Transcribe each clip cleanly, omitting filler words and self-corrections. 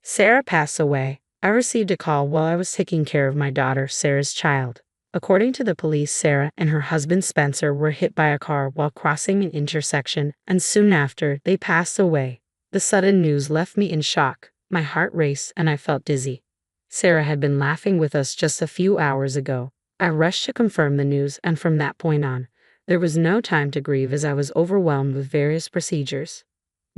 Sarah passed away. I received a call while I was taking care of my daughter, Sarah's child. According to the police, Sarah and her husband Spencer were hit by a car while crossing an intersection, and soon after, they passed away. The sudden news left me in shock. My heart raced and I felt dizzy. Sarah had been laughing with us just a few hours ago. I rushed to confirm the news, and from that point on, there was no time to grieve as I was overwhelmed with various procedures.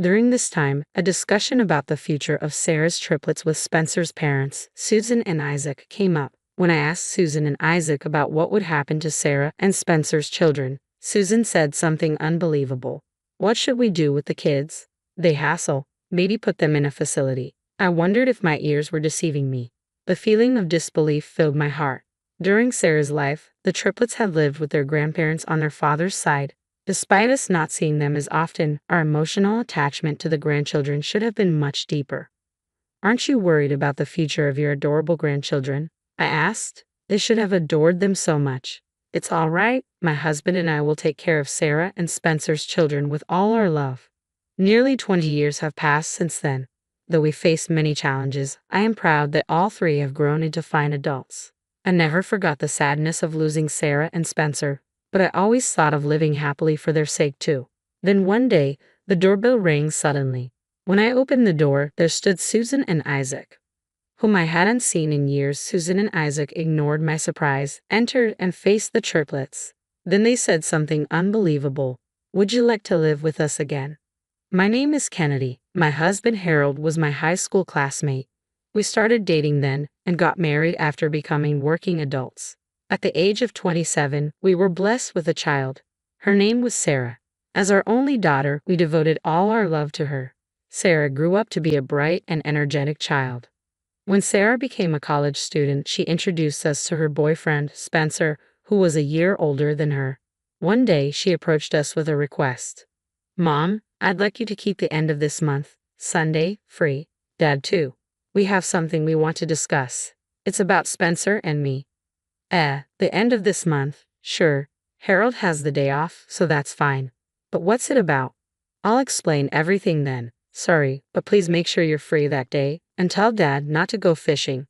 During this time, a discussion about the future of Sarah's triplets with Spencer's parents, Susan and Isaac, came up. When I asked Susan and Isaac about what would happen to Sarah and Spencer's children, Susan said something unbelievable. "What should we do with the kids? They hassle. Maybe put them in a facility." I wondered if my ears were deceiving me. The feeling of disbelief filled my heart. During Sarah's life, the triplets had lived with their grandparents on their father's side. Despite us not seeing them as often, our emotional attachment to the grandchildren should have been much deeper. "Aren't you worried about the future of your adorable grandchildren?" I asked. "They should have adored them so much." "It's all right. My husband and I will take care of Sarah and Spencer's children with all our love." Nearly 20 years have passed since then. Though we faced many challenges, I am proud that all three have grown into fine adults. I never forgot the sadness of losing Sarah and Spencer, but I always thought of living happily for their sake too. Then one day, the doorbell rang suddenly. When I opened the door, there stood Susan and Isaac, whom I hadn't seen in years. Susan and Isaac ignored my surprise, entered, and faced the triplets. Then they said something unbelievable. "Would you like to live with us again?" "My name is Kennedy. My husband Harold was my high school classmate. We started dating then, and got married after becoming working adults. At the age of 27, we were blessed with a child. Her name was Sarah. As our only daughter, we devoted all our love to her. Sarah grew up to be a bright and energetic child. When Sarah became a college student, she introduced us to her boyfriend, Spencer, who was a year older than her. One day, she approached us with a request. "Mom, I'd like you to keep the end of this month, Sunday, free. Dad too. We have something we want to discuss. It's about Spencer and me." The end of this month? Sure. Harold has the day off, so that's fine. But what's it about? "I'll explain everything then. Sorry, but please make sure you're free that day, and tell Dad not to go fishing."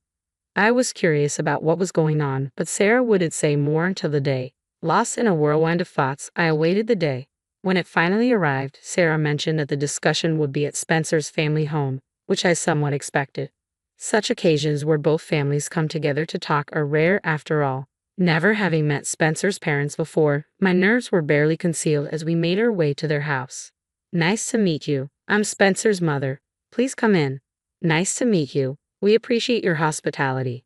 I was curious about what was going on, but Sarah wouldn't say more until the day. Lost in a whirlwind of thoughts, I awaited the day. When it finally arrived, Sarah mentioned that the discussion would be at Spencer's family home, which I somewhat expected. Such occasions where both families come together to talk are rare after all. Never having met Spencer's parents before, my nerves were barely concealed as we made our way to their house. "Nice to meet you. I'm Spencer's mother. Please come in." "Nice to meet you. We appreciate your hospitality."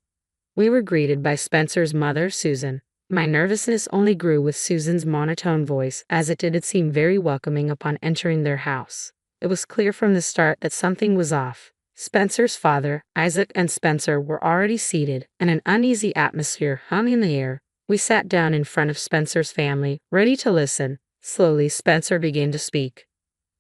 We were greeted by Spencer's mother, Susan. My nervousness only grew with Susan's monotone voice, as it did seem very welcoming upon entering their house. It was clear from the start that something was off. Spencer's father, Isaac, and Spencer were already seated, and an uneasy atmosphere hung in the air. We sat down in front of Spencer's family, ready to listen. Slowly, Spencer began to speak.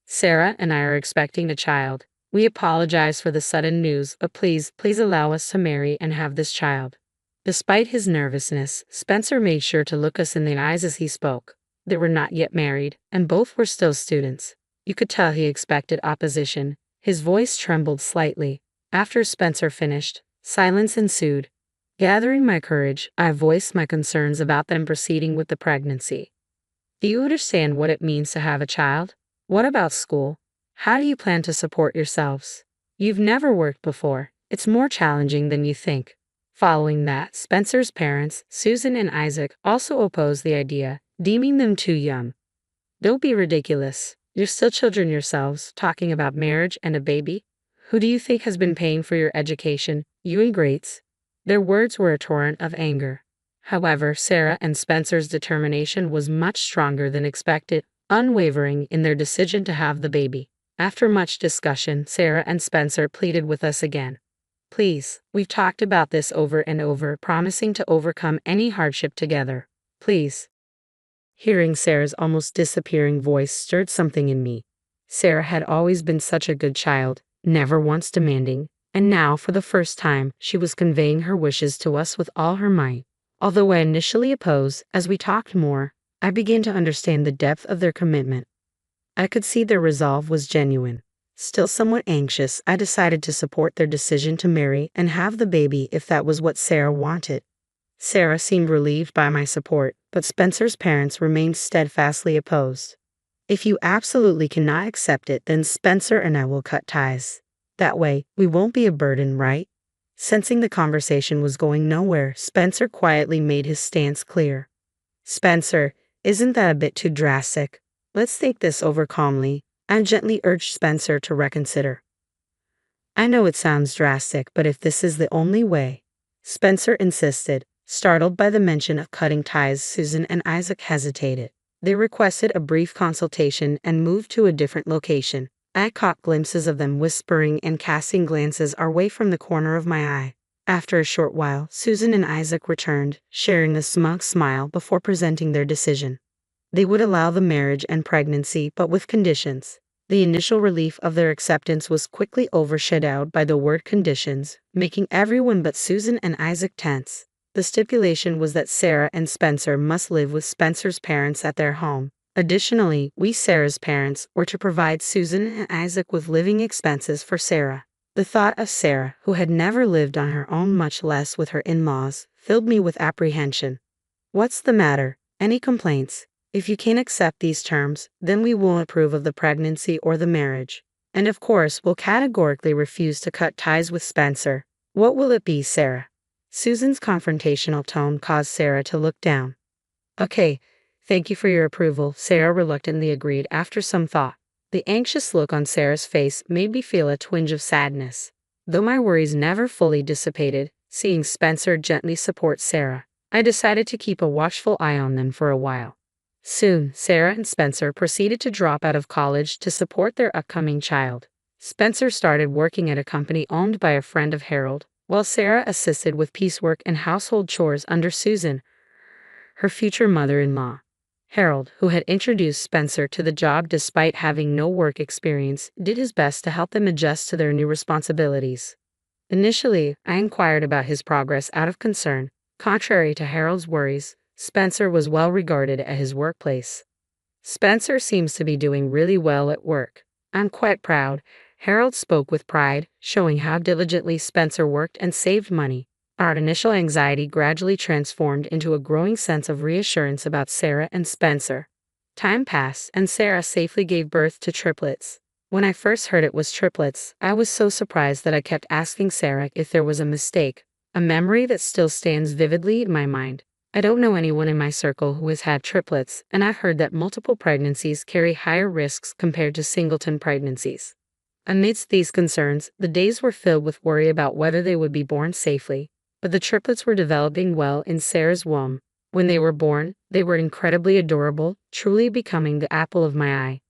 "Sarah and I are expecting a child. We apologize for the sudden news, but please allow us to marry and have this child." Despite his nervousness, Spencer made sure to look us in the eyes as he spoke. They were not yet married, and both were still students. You could tell he expected opposition. His voice trembled slightly. After Spencer finished, silence ensued. Gathering my courage, I voiced my concerns about them proceeding with the pregnancy. "Do you understand what it means to have a child? What about school? How do you plan to support yourselves? You've never worked before. It's more challenging than you think." Following that, Spencer's parents, Susan and Isaac, also opposed the idea, deeming them too young. "Don't be ridiculous. You're still children yourselves, talking about marriage and a baby. Who do you think has been paying for your education, you ingrates?" Their words were a torrent of anger. However, Sarah and Spencer's determination was much stronger than expected, unwavering in their decision to have the baby. After much discussion, Sarah and Spencer pleaded with us again. "Please, we've talked about this over and over, promising to overcome any hardship together. Please." Hearing Sarah's almost disappearing voice stirred something in me. Sarah had always been such a good child, never once demanding, and now, for the first time, she was conveying her wishes to us with all her might. Although I initially opposed, as we talked more, I began to understand the depth of their commitment. I could see their resolve was genuine. Still somewhat anxious, I decided to support their decision to marry and have the baby if that was what Sarah wanted. Sarah seemed relieved by my support, but Spencer's parents remained steadfastly opposed. If you absolutely cannot accept it, then Spencer and I will cut ties. That way, we won't be a burden, right? Sensing the conversation was going nowhere, Spencer quietly made his stance clear. Spencer, isn't that a bit too drastic? Let's think this over calmly. I gently urged Spencer to reconsider. I know it sounds drastic, but if this is the only way, Spencer insisted. Startled by the mention of cutting ties, Susan and Isaac hesitated. They requested a brief consultation and moved to a different location. I caught glimpses of them whispering and casting glances our way from the corner of my eye. After a short while, Susan and Isaac returned, sharing a smug smile before presenting their decision. They would allow the marriage and pregnancy, but with conditions. The initial relief of their acceptance was quickly overshadowed by the word conditions, making everyone but Susan and Isaac tense. The stipulation was that Sarah and Spencer must live with Spencer's parents at their home. Additionally, we, Sarah's parents, were to provide Susan and Isaac with living expenses for Sarah. The thought of Sarah, who had never lived on her own, much less with her in-laws, filled me with apprehension. What's the matter? Any complaints? If you can't accept these terms, then we won't approve of the pregnancy or the marriage. And of course, we'll categorically refuse to cut ties with Spencer. What will it be, Sarah? Susan's confrontational tone caused Sarah to look down. Okay, thank you for your approval, Sarah reluctantly agreed after some thought. The anxious look on Sarah's face made me feel a twinge of sadness. Though my worries never fully dissipated, seeing Spencer gently support Sarah, I decided to keep a watchful eye on them for a while. Soon, Sarah and Spencer proceeded to drop out of college to support their upcoming child. Spencer started working at a company owned by a friend of Harold, while Sarah assisted with piecework and household chores under Susan, her future mother-in-law. Harold, who had introduced Spencer to the job despite having no work experience, did his best to help them adjust to their new responsibilities. Initially, I inquired about his progress out of concern. Contrary to Harold's worries, Spencer was well regarded at his workplace. Spencer seems to be doing really well at work. I'm quite proud. Harold spoke with pride, showing how diligently Spencer worked and saved money. Our initial anxiety gradually transformed into a growing sense of reassurance about Sarah and Spencer. Time passed, and Sarah safely gave birth to triplets. When I first heard it was triplets, I was so surprised that I kept asking Sarah if there was a mistake, a memory that still stands vividly in my mind. I don't know anyone in my circle who has had triplets, and I've heard that multiple pregnancies carry higher risks compared to singleton pregnancies. Amidst these concerns, the days were filled with worry about whether they would be born safely, but the triplets were developing well in Sarah's womb. When they were born, they were incredibly adorable, truly becoming the apple of my eye.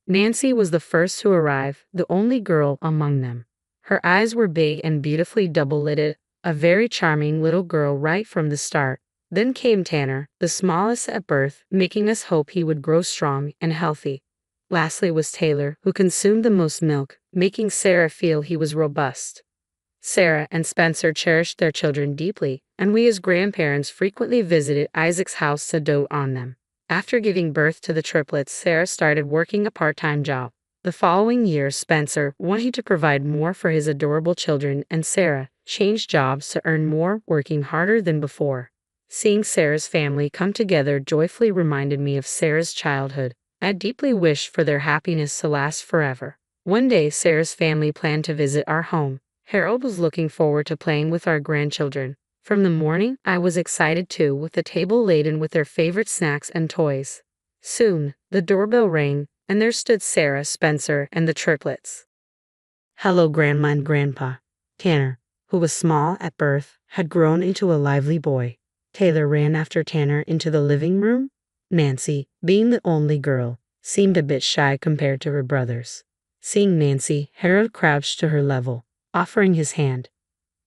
Nancy was the first to arrive, the only girl among them. Her eyes were big and beautifully double-lidded, a very charming little girl right from the start. Then came Tanner, the smallest at birth, making us hope he would grow strong and healthy. Lastly was Taylor, who consumed the most milk, making Sarah feel he was robust. Sarah and Spencer cherished their children deeply, and we as grandparents frequently visited Isaac's house to dote on them. After giving birth to the triplets, Sarah started working a part-time job. The following year, Spencer, wanting to provide more for his adorable children, and Sarah changed jobs to earn more, working harder than before. Seeing Sarah's family come together joyfully reminded me of Sarah's childhood. I deeply wished for their happiness to last forever. One day, Sarah's family planned to visit our home. Harold was looking forward to playing with our grandchildren. From the morning, I was excited too, with the table laden with their favorite snacks and toys. Soon, the doorbell rang, and there stood Sarah, Spencer, and the triplets. Hello, Grandma and Grandpa. Tanner, who was small at birth, had grown into a lively boy. Taylor ran after Tanner into the living room. Nancy, being the only girl, seemed a bit shy compared to her brothers. Seeing Nancy, Harold crouched to her level, offering his hand.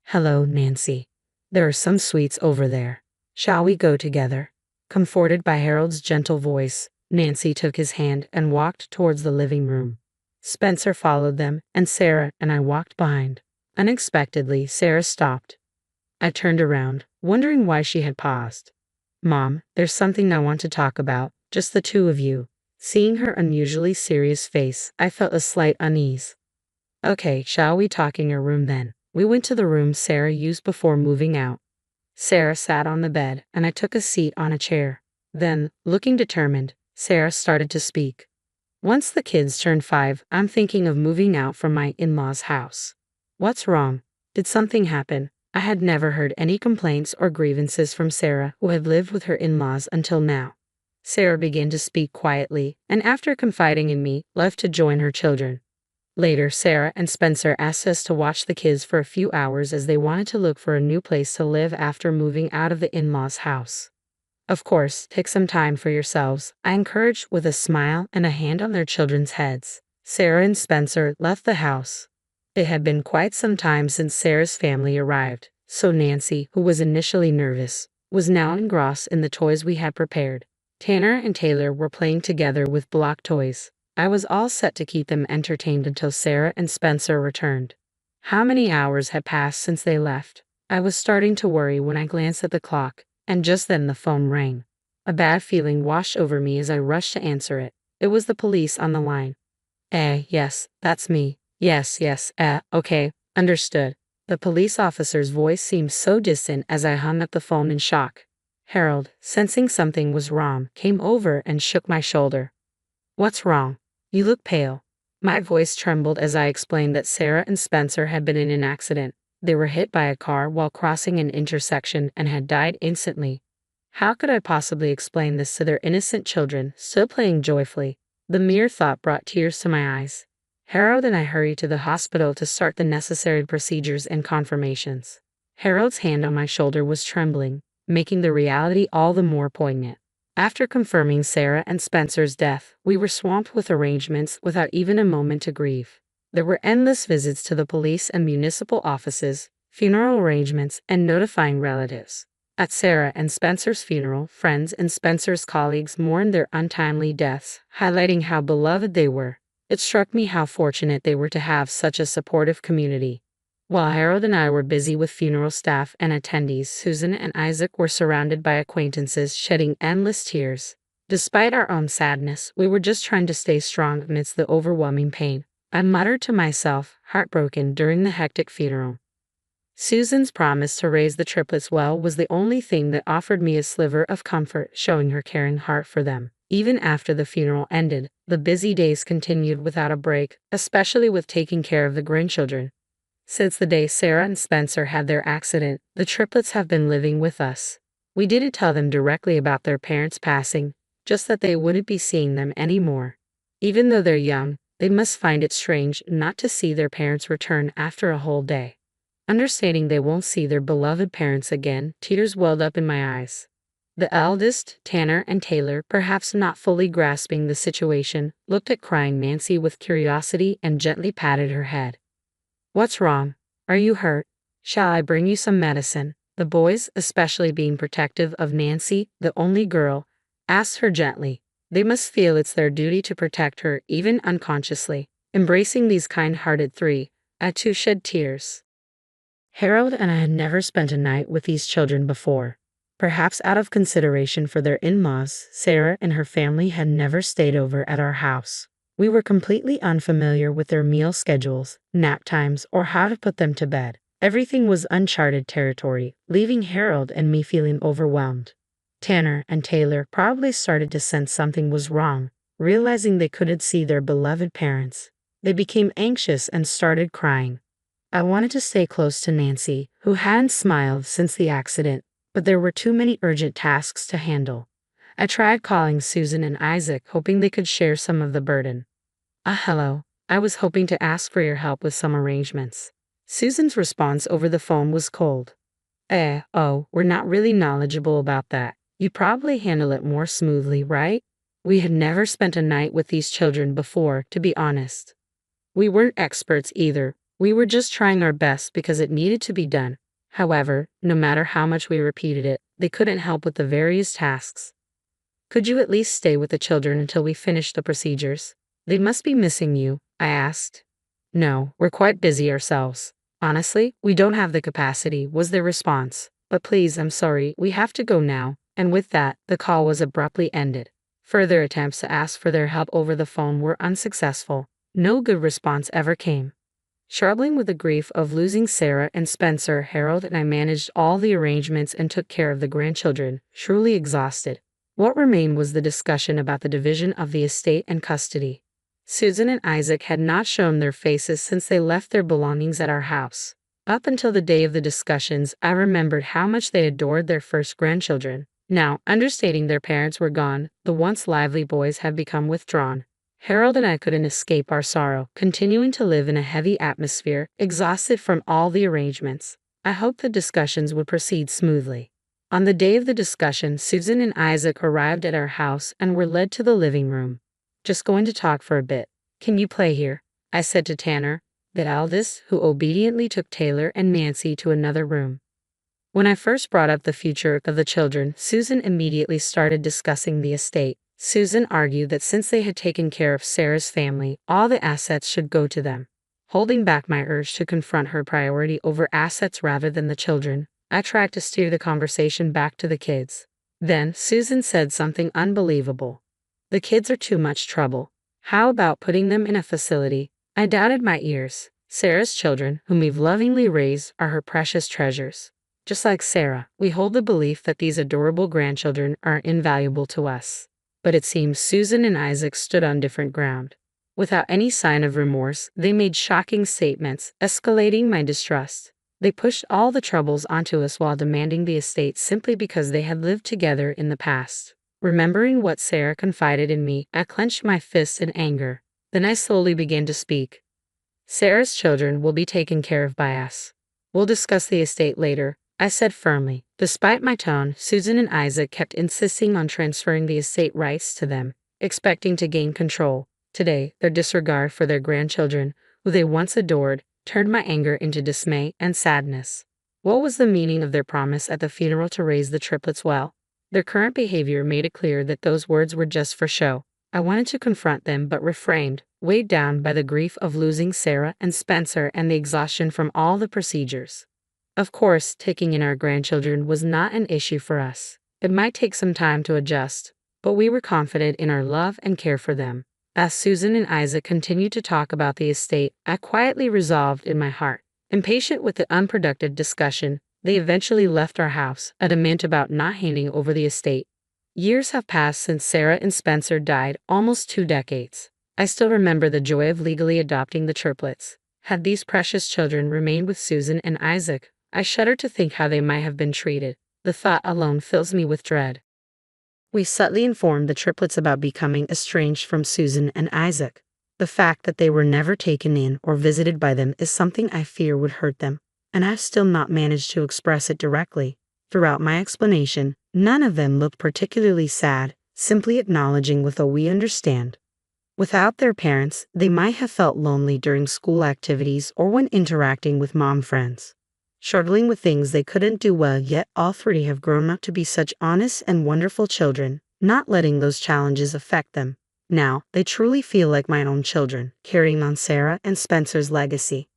Hello, Nancy. There are some sweets over there. Shall we go together? Comforted by Harold's gentle voice, Nancy took his hand and walked towards the living room. Spencer followed them, and Sarah and I walked behind. Unexpectedly, Sarah stopped. I turned around, wondering why she had paused. Mom, there's something I want to talk about, just the two of you. Seeing her unusually serious face, I felt a slight unease. Okay, shall we talk in your room then? We went to the room Sarah used before moving out. Sarah sat on the bed, and I took a seat on a chair. Then, looking determined, Sarah started to speak. Once the kids turn 5, I'm thinking of moving out from my in-laws' house. What's wrong? Did something happen? I had never heard any complaints or grievances from Sarah, who had lived with her in-laws until now. Sarah began to speak quietly, and after confiding in me, left to join her children. Later, Sarah and Spencer asked us to watch the kids for a few hours as they wanted to look for a new place to live after moving out of the in-laws' house. Of course, take some time for yourselves, I encouraged with a smile and a hand on their children's heads. Sarah and Spencer left the house. It had been quite some time since Sarah's family arrived, so Nancy, who was initially nervous, was now engrossed in the toys we had prepared. Tanner and Taylor were playing together with block toys. I was all set to keep them entertained until Sarah and Spencer returned. How many hours had passed since they left? I was starting to worry when I glanced at the clock, and just then the phone rang. A bad feeling washed over me as I rushed to answer it. It was the police on the line. Yes, that's me. Yes, okay, understood. The police officer's voice seemed so distant as I hung up the phone in shock. Harold, sensing something was wrong, came over and shook my shoulder. What's wrong? You look pale. My voice trembled as I explained that Sarah and Spencer had been in an accident. They were hit by a car while crossing an intersection and had died instantly. How could I possibly explain this to their innocent children, still playing joyfully? The mere thought brought tears to my eyes. Harold and I hurried to the hospital to start the necessary procedures and confirmations. Harold's hand on my shoulder was trembling, making the reality all the more poignant. After confirming Sarah and Spencer's death, we were swamped with arrangements without even a moment to grieve. There were endless visits to the police and municipal offices, funeral arrangements, and notifying relatives. At Sarah and Spencer's funeral, friends and Spencer's colleagues mourned their untimely deaths, highlighting how beloved they were. It struck me how fortunate they were to have such a supportive community. While Harold and I were busy with funeral staff and attendees, Susan and Isaac were surrounded by acquaintances shedding endless tears. Despite our own sadness, we were just trying to stay strong amidst the overwhelming pain. I muttered to myself, heartbroken during the hectic funeral. Susan's promise to raise the triplets well was the only thing that offered me a sliver of comfort, showing her caring heart for them. Even after the funeral ended, the busy days continued without a break, especially with taking care of the grandchildren. Since the day Sarah and Spencer had their accident, the triplets have been living with us. We didn't tell them directly about their parents' passing, just that they wouldn't be seeing them anymore. Even though they're young, they must find it strange not to see their parents return after a whole day. Understanding they won't see their beloved parents again, tears welled up in my eyes. The eldest, Tanner and Taylor, perhaps not fully grasping the situation, looked at crying Nancy with curiosity and gently patted her head. What's wrong? Are you hurt? Shall I bring you some medicine? The boys, especially being protective of Nancy, the only girl, asked her gently. They must feel it's their duty to protect her, even unconsciously. Embracing these kind-hearted three, I too shed tears. Harold and I had never spent a night with these children before. Perhaps out of consideration for their in-laws, Sarah and her family had never stayed over at our house. We were completely unfamiliar with their meal schedules, nap times, or how to put them to bed. Everything was uncharted territory, leaving Harold and me feeling overwhelmed. Tanner and Taylor probably started to sense something was wrong, realizing they couldn't see their beloved parents. They became anxious and started crying. I wanted to stay close to Nancy, who hadn't smiled since the accident, but there were too many urgent tasks to handle. I tried calling Susan and Isaac, hoping they could share some of the burden. Hello. I was hoping to ask for your help with some arrangements. Susan's response over the phone was cold. We're not really knowledgeable about that. You probably handle it more smoothly, right? We had never spent a night with these children before, to be honest. We weren't experts either. We were just trying our best because it needed to be done. However, no matter how much we repeated it, they couldn't help with the various tasks. Could you at least stay with the children until we finish the procedures? They must be missing you, I asked. No, we're quite busy ourselves. Honestly, we don't have the capacity, was their response. But please, I'm sorry, we have to go now. And with that, the call was abruptly ended. Further attempts to ask for their help over the phone were unsuccessful. No good response ever came. Struggling with the grief of losing Sarah and Spencer, Harold and I managed all the arrangements and took care of the grandchildren, truly exhausted. What remained was the discussion about the division of the estate and custody. Susan and Isaac had not shown their faces since they left their belongings at our house. Up until the day of the discussions, I remembered how much they adored their first grandchildren. Now, understating their parents were gone, the once lively boys had become withdrawn. Harold and I couldn't escape our sorrow, continuing to live in a heavy atmosphere, exhausted from all the arrangements. I hoped the discussions would proceed smoothly. On the day of the discussion, Susan and Isaac arrived at our house and were led to the living room. "Just going to talk for a bit. Can you play here?" I said to Tanner, the eldest, who obediently took Taylor and Nancy to another room. When I first brought up the future of the children, Susan immediately started discussing the estate. Susan argued that since they had taken care of Sarah's family, all the assets should go to them. Holding back my urge to confront her priority over assets rather than the children, I tried to steer the conversation back to the kids. Then, Susan said something unbelievable. "The kids are too much trouble. How about putting them in a facility?" I doubted my ears. Sarah's children, whom we've lovingly raised, are her precious treasures. Just like Sarah, we hold the belief that these adorable grandchildren are invaluable to us. But it seems Susan and Isaac stood on different ground. Without any sign of remorse, they made shocking statements, escalating my distrust. They pushed all the troubles onto us while demanding the estate simply because they had lived together in the past. Remembering what Sarah confided in me, I clenched my fists in anger. Then I slowly began to speak. "Sarah's children will be taken care of by us. We'll discuss the estate later," I said firmly. Despite my tone, Susan and Isaac kept insisting on transferring the estate rights to them, expecting to gain control. Today, their disregard for their grandchildren, who they once adored, turned my anger into dismay and sadness. What was the meaning of their promise at the funeral to raise the triplets well? Their current behavior made it clear that those words were just for show. I wanted to confront them but refrained, weighed down by the grief of losing Sarah and Spencer and the exhaustion from all the procedures. Of course, taking in our grandchildren was not an issue for us. It might take some time to adjust, but we were confident in our love and care for them. As Susan and Isaac continued to talk about the estate, I quietly resolved in my heart. Impatient with the unproductive discussion, they eventually left our house, adamant about not handing over the estate. Years have passed since Sarah and Spencer died, almost 2 decades. I still remember the joy of legally adopting the triplets. Had these precious children remained with Susan and Isaac, I shudder to think how they might have been treated. The thought alone fills me with dread. We subtly informed the triplets about becoming estranged from Susan and Isaac. The fact that they were never taken in or visited by them is something I fear would hurt them, and I've still not managed to express it directly. Throughout my explanation, none of them looked particularly sad, simply acknowledging with a "we understand." Without their parents, they might have felt lonely during school activities or when interacting with mom friends. Struggling with things they couldn't do well, yet all 3 have grown up to be such honest and wonderful children, not letting those challenges affect them. Now, they truly feel like my own children, carrying on Sarah and Spencer's legacy.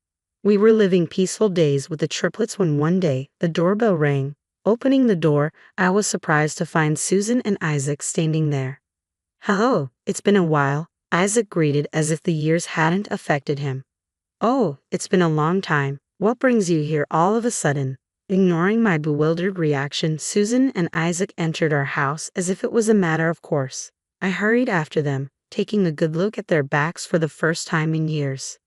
We were living peaceful days with the triplets when one day, the doorbell rang. Opening the door, I was surprised to find Susan and Isaac standing there. "Hello, it's been a while," Isaac greeted as if the years hadn't affected him. "Oh, it's been a long time. What brings you here all of a sudden?" Ignoring my bewildered reaction, Susan and Isaac entered our house as if it was a matter of course. I hurried after them, taking a good look at their backs for the first time in years.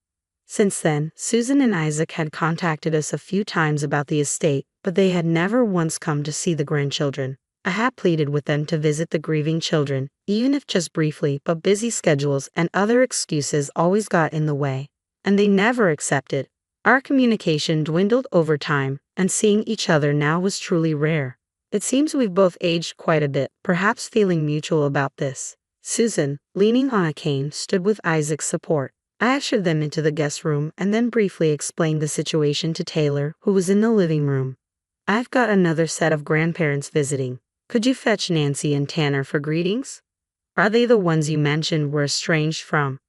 Since then, Susan and Isaac had contacted us a few times about the estate, but they had never once come to see the grandchildren. I had pleaded with them to visit the grieving children, even if just briefly, but busy schedules and other excuses always got in the way, and they never accepted. Our communication dwindled over time, and seeing each other now was truly rare. It seems we've both aged quite a bit, perhaps feeling mutual about this. Susan, leaning on a cane, stood with Isaac's support. I ushered them into the guest room and then briefly explained the situation to Taylor, who was in the living room. "I've got another set of grandparents visiting. Could you fetch Nancy and Tanner for greetings? Are they the ones you mentioned were estranged from?"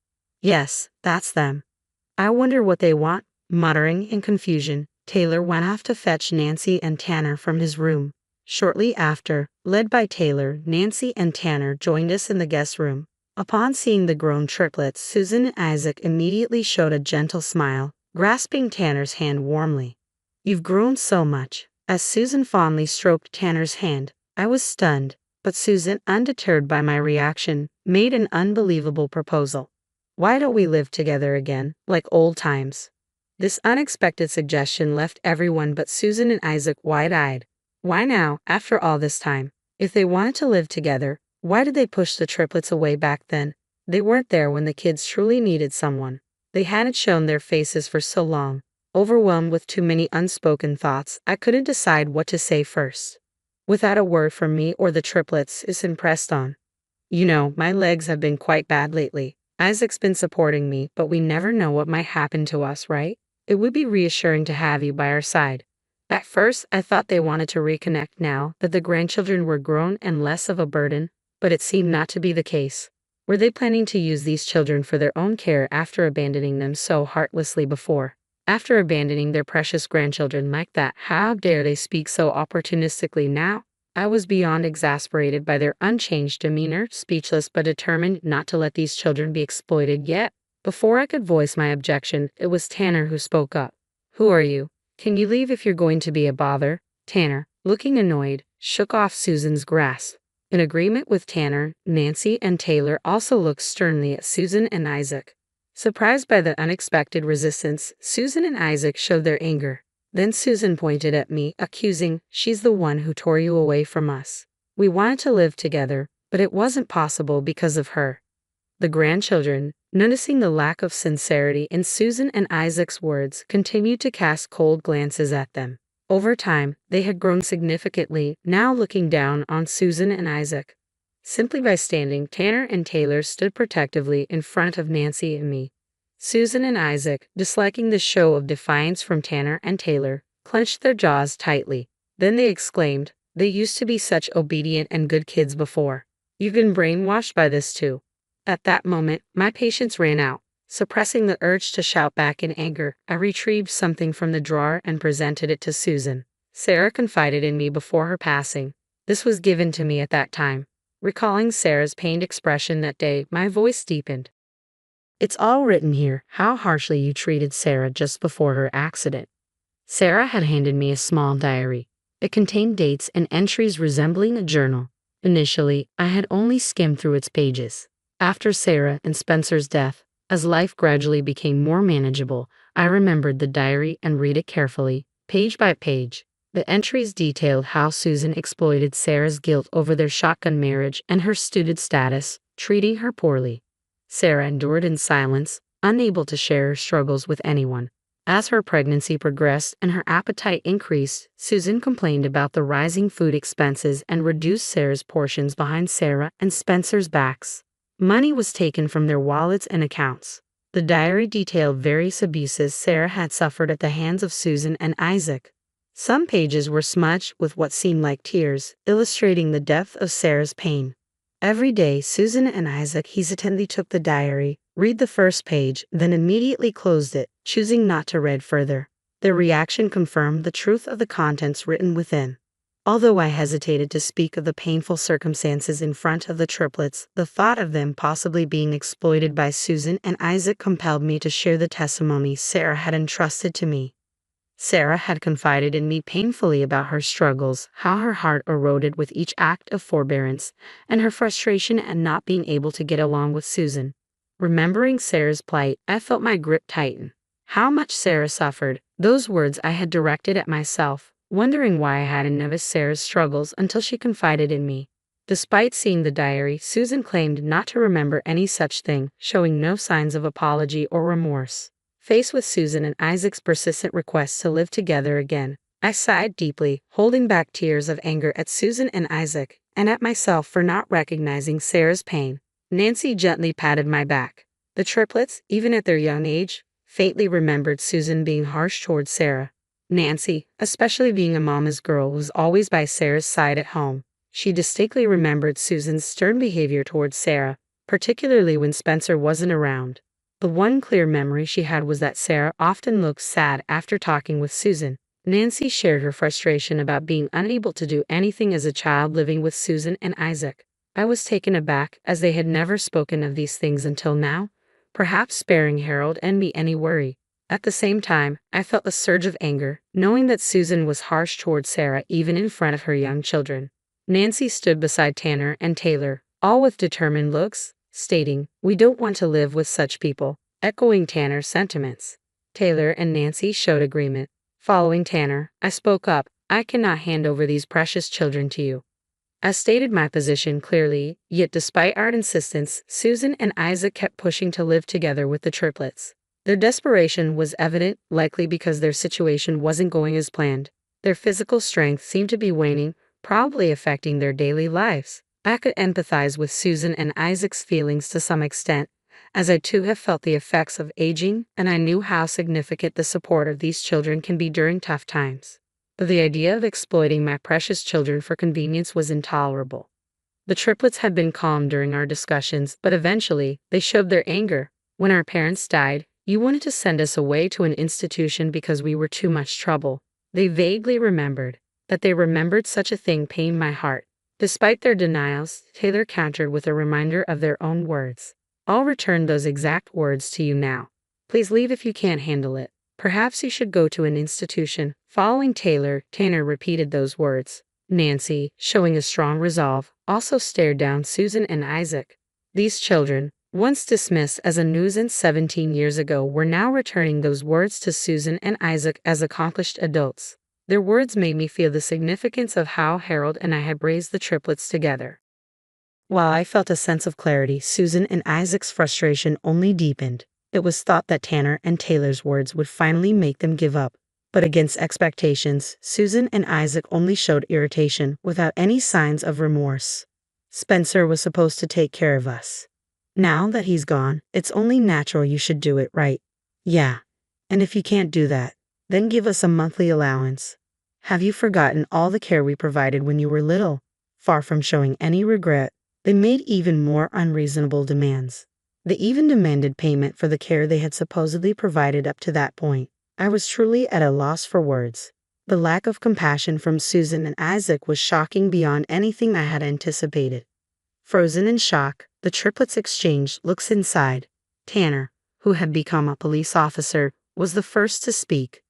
"Yes, that's them." "I wonder what they want." Muttering in confusion, Taylor went off to fetch Nancy and Tanner from his room. Shortly after, led by Taylor, Nancy and Tanner joined us in the guest room. Upon seeing the grown triplets, Susan and Isaac immediately showed a gentle smile, grasping Tanner's hand warmly. "You've grown so much." As Susan fondly stroked Tanner's hand, I was stunned, but Susan, undeterred by my reaction, made an unbelievable proposal. "Why don't we live together again, like old times?" This unexpected suggestion left everyone but Susan and Isaac wide-eyed. Why now, after all this time? If they wanted to live together, why did they push the triplets away back then? They weren't there when the kids truly needed someone. They hadn't shown their faces for so long. Overwhelmed with too many unspoken thoughts, I couldn't decide what to say first. Without a word from me or the triplets, Susan pressed on. "You know, my legs have been quite bad lately. Isaac's been supporting me, but we never know what might happen to us, right? It would be reassuring to have you by our side." At first, I thought they wanted to reconnect now that the grandchildren were grown and less of a burden, but it seemed not to be the case. Were they planning to use these children for their own care after abandoning them so heartlessly before? After abandoning their precious grandchildren like that, how dare they speak so opportunistically now? I was beyond exasperated by their unchanged demeanor, speechless but determined not to let these children be exploited yet. Before I could voice my objection, it was Tanner who spoke up. "Who are you? Can you leave if you're going to be a bother?" Tanner, looking annoyed, shook off Susan's grasp. In agreement with Tanner, Nancy and Taylor also looked sternly at Susan and Isaac. Surprised by the unexpected resistance, Susan and Isaac showed their anger. Then Susan pointed at me, accusing, "She's the one who tore you away from us. We wanted to live together, but it wasn't possible because of her." The grandchildren, noticing the lack of sincerity in Susan and Isaac's words, continued to cast cold glances at them. Over time, they had grown significantly, now looking down on Susan and Isaac. Simply by standing, Tanner and Taylor stood protectively in front of Nancy and me. Susan and Isaac, disliking the show of defiance from Tanner and Taylor, clenched their jaws tightly. Then they exclaimed, "They used to be such obedient and good kids before. You've been brainwashed by this too." At that moment, my patience ran out. Suppressing the urge to shout back in anger, I retrieved something from the drawer and presented it to Susan. Sarah confided in me before her passing. This was given to me at that time. Recalling Sarah's pained expression that day, my voice deepened. "It's all written here, how harshly you treated Sarah just before her accident." Sarah had handed me a small diary. It contained dates and entries resembling a journal. Initially, I had only skimmed through its pages. After Sarah and Spencer's death, as life gradually became more manageable, I remembered the diary and read it carefully, page by page. The entries detailed how Susan exploited Sarah's guilt over their shotgun marriage and her student status, treating her poorly. Sarah endured in silence, unable to share her struggles with anyone. As her pregnancy progressed and her appetite increased, Susan complained about the rising food expenses and reduced Sarah's portions behind Sarah and Spencer's backs. Money was taken from their wallets and accounts. The diary detailed various abuses Sarah had suffered at the hands of Susan and Isaac. Some pages were smudged with what seemed like tears, illustrating the depth of Sarah's pain. Every day, Susan and Isaac hesitantly took the diary, read the first page, then immediately closed it, choosing not to read further. Their reaction confirmed the truth of the contents written within. Although I hesitated to speak of the painful circumstances in front of the triplets, the thought of them possibly being exploited by Susan and Isaac compelled me to share the testimony Sarah had entrusted to me. Sarah had confided in me painfully about her struggles, how her heart eroded with each act of forbearance, and her frustration at not being able to get along with Susan. Remembering Sarah's plight, I felt my grip tighten. How much Sarah suffered, those words I had directed at myself, wondering why I hadn't noticed Sarah's struggles until she confided in me. Despite seeing the diary, Susan claimed not to remember any such thing, showing no signs of apology or remorse. Faced with Susan and Isaac's persistent request to live together again, I sighed deeply, holding back tears of anger at Susan and Isaac, and at myself for not recognizing Sarah's pain. Nancy gently patted my back. The triplets, even at their young age, faintly remembered Susan being harsh towards Sarah. Nancy, especially being a mama's girl, was always by Sarah's side at home. She distinctly remembered Susan's stern behavior towards Sarah, particularly when Spencer wasn't around. The one clear memory she had was that Sarah often looked sad after talking with Susan. Nancy shared her frustration about being unable to do anything as a child living with Susan and Isaac. I was taken aback, as they had never spoken of these things until now, perhaps sparing Harold and me any worry. At the same time, I felt a surge of anger, knowing that Susan was harsh towards Sarah even in front of her young children. Nancy stood beside Tanner and Taylor, all with determined looks, stating, "We don't want to live with such people," echoing Tanner's sentiments. Taylor and Nancy showed agreement. Following Tanner, I spoke up, "I cannot hand over these precious children to you." I stated my position clearly, yet despite our insistence, Susan and Isaac kept pushing to live together with the triplets. Their desperation was evident, likely because their situation wasn't going as planned. Their physical strength seemed to be waning, probably affecting their daily lives. I could empathize with Susan and Isaac's feelings to some extent, as I too have felt the effects of aging, and I knew how significant the support of these children can be during tough times. But the idea of exploiting my precious children for convenience was intolerable. The triplets had been calm during our discussions, but eventually, they showed their anger. "When our parents died, you wanted to send us away to an institution because we were too much trouble." They vaguely remembered. That they remembered such a thing pained my heart. Despite their denials, Taylor countered with a reminder of their own words. "I'll return those exact words to you now. Please leave if you can't handle it. Perhaps you should go to an institution." Following Taylor, Tanner repeated those words. Nancy, showing a strong resolve, also stared down Susan and Isaac. These children, once dismissed as a nuisance 17 years ago, were now returning those words to Susan and Isaac as accomplished adults. Their words made me feel the significance of how Harold and I had raised the triplets together. While I felt a sense of clarity, Susan and Isaac's frustration only deepened. It was thought that Tanner and Taylor's words would finally make them give up. But against expectations, Susan and Isaac only showed irritation without any signs of remorse. "Spencer was supposed to take care of us. Now that he's gone, it's only natural you should do it right." "Yeah. And if you can't do that, then give us a monthly allowance. Have you forgotten all the care we provided when you were little?" Far from showing any regret, they made even more unreasonable demands. They even demanded payment for the care they had supposedly provided up to that point. I was truly at a loss for words. The lack of compassion from Susan and Isaac was shocking beyond anything I had anticipated. Frozen in shock, the triplets exchanged looks inside. Tanner, who had become a police officer, was the first to speak.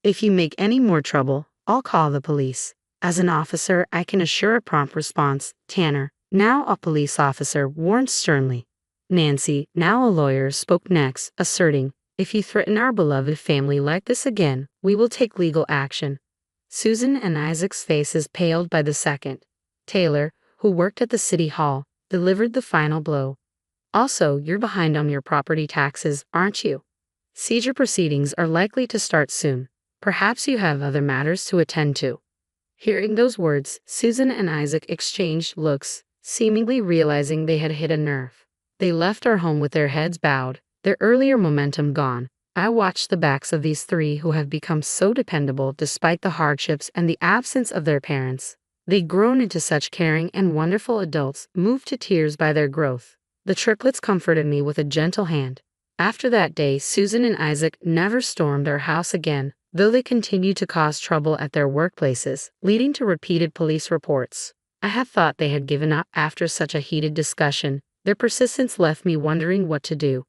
"If you make any more trouble, I'll call the police. As an officer, I can assure a prompt response." Tanner, now a police officer, warned sternly. Nancy, now a lawyer, spoke next, asserting, "If you threaten our beloved family like this again, we will take legal action." Susan and Isaac's faces paled by the second. Taylor, who worked at the city hall, delivered the final blow. "Also, you're behind on your property taxes, aren't you? Seizure proceedings are likely to start soon. Perhaps you have other matters to attend to." Hearing those words, Susan and Isaac exchanged looks, seemingly realizing they had hit a nerve. They left our home with their heads bowed, their earlier momentum gone. I watched the backs of these three who have become so dependable despite the hardships and the absence of their parents. They'd grown into such caring and wonderful adults, moved to tears by their growth. The triplets comforted me with a gentle hand. After that day, Susan and Isaac never stormed our house again, though they continued to cause trouble at their workplaces, leading to repeated police reports. I had thought they had given up after such a heated discussion. Their persistence left me wondering what to do.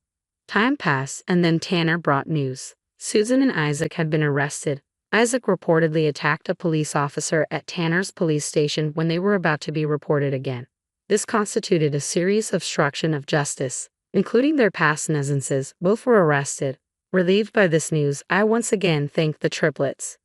Time passed, and then Tanner brought news. Susan and Isaac had been arrested. Isaac reportedly attacked a police officer at Tanner's police station when they were about to be reported again. This constituted a serious obstruction of justice, including their past nuisances. Both were arrested. Relieved by this news, I once again thanked the triplets.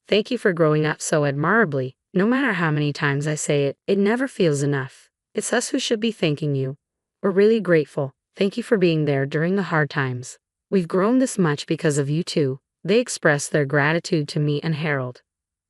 "Thank you for growing up so admirably. No matter how many times I say it, it never feels enough. It's us who should be thanking you. We're really grateful. Thank you for being there during the hard times. We've grown this much because of you too." They expressed their gratitude to me and Harold.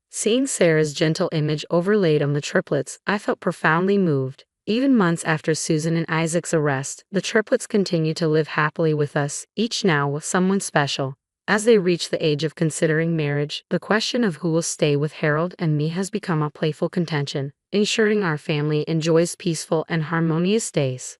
Seeing Sarah's gentle image overlaid on the triplets, I felt profoundly moved. Even months after Susan and Isaac's arrest, the triplets continued to live happily with us, each now with someone special. As they reach the age of considering marriage, the question of who will stay with Harold and me has become a playful contention, ensuring our family enjoys peaceful and harmonious days.